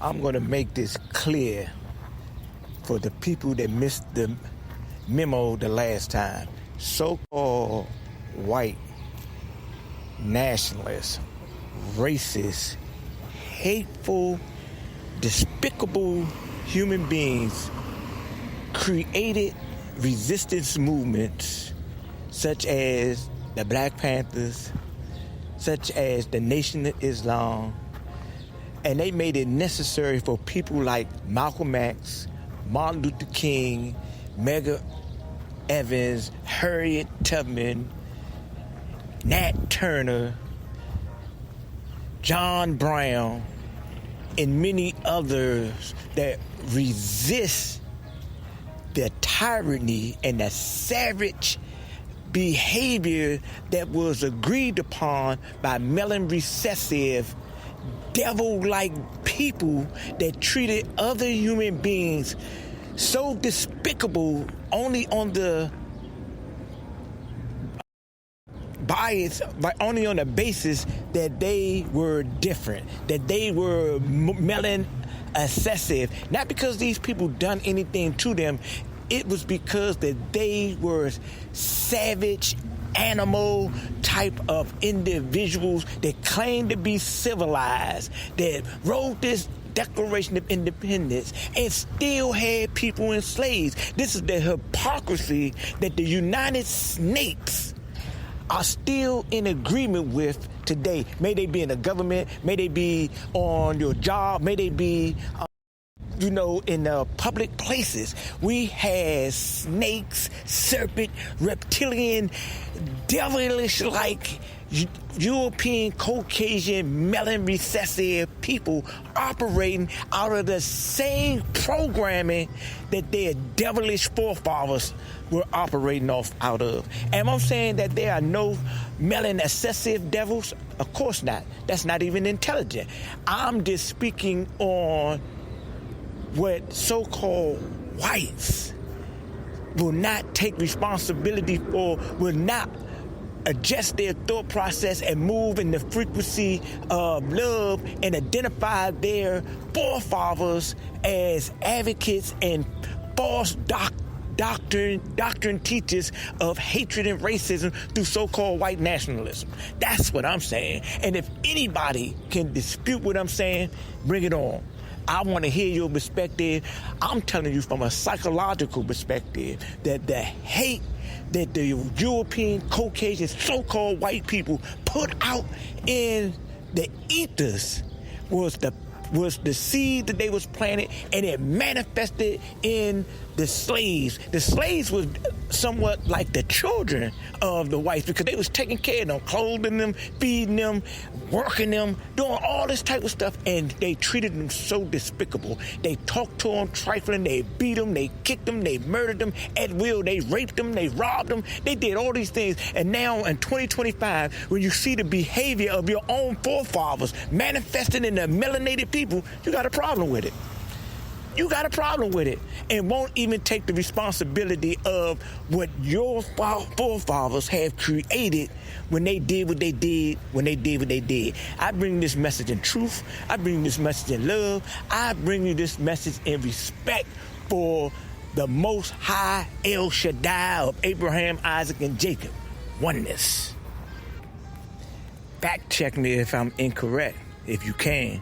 I'm going to make this clear for the people that missed the memo the last time. So-called white nationalists, racist, hateful, despicable human beings created resistance movements such as the Black Panthers, such as the Nation of Islam, and they made it necessary for people like Malcolm X, Martin Luther King, Medgar Evans, Harriet Tubman, Nat Turner, John Brown, and many others that resist the tyranny and the savage behavior that was agreed upon by melanin recessive, devil-like people that treated other human beings so despicable only on the only on the basis that they were different, that they were melanin excessive. Not because these people done anything to them, it was because that they were savage, animal type of individuals that claimed to be civilized, that wrote this Declaration of Independence and still had people enslaved. This is the hypocrisy that the United Snakes are still in agreement with today. May they be in the government, may they be on your job, may they be in public places. We have snakes, serpent, reptilian, devilish-like European, Caucasian, melanin recessive people operating out of the same programming that their devilish forefathers were operating out of. And I'm saying that there are no melanin excessive devils? Of course not. That's not even intelligent. I'm just speaking on what so-called whites will not take responsibility for, will not adjust their thought process and move in the frequency of love and identify their forefathers as advocates and false doctrine teachers of hatred and racism through so-called white nationalism. That's what I'm saying. And if anybody can dispute what I'm saying, bring it on. I want to hear your perspective. I'm telling you from a psychological perspective that the hate that the European, Caucasian, so-called white people put out in the ethers was the seed that they was planted, and it manifested in the slaves. The slaves was somewhat like the children of the whites because they was taking care of them, clothing them, feeding them, working them, doing all this type of stuff, and they treated them so despicable. They talked to them trifling, they beat them, they kicked them, they murdered them at will, they raped them, they robbed them, they did all these things. And now in 2025, when you see the behavior of your own forefathers manifesting in the melanated people, you got a problem with it. You got a problem with it and won't even take the responsibility of what your forefathers have created when they did what they did, when they did what they did. I bring this message in truth. I bring this message in love. I bring you this message in respect for the Most High El Shaddai of Abraham, Isaac, and Jacob. Oneness. Fact check me if I'm incorrect, if you can.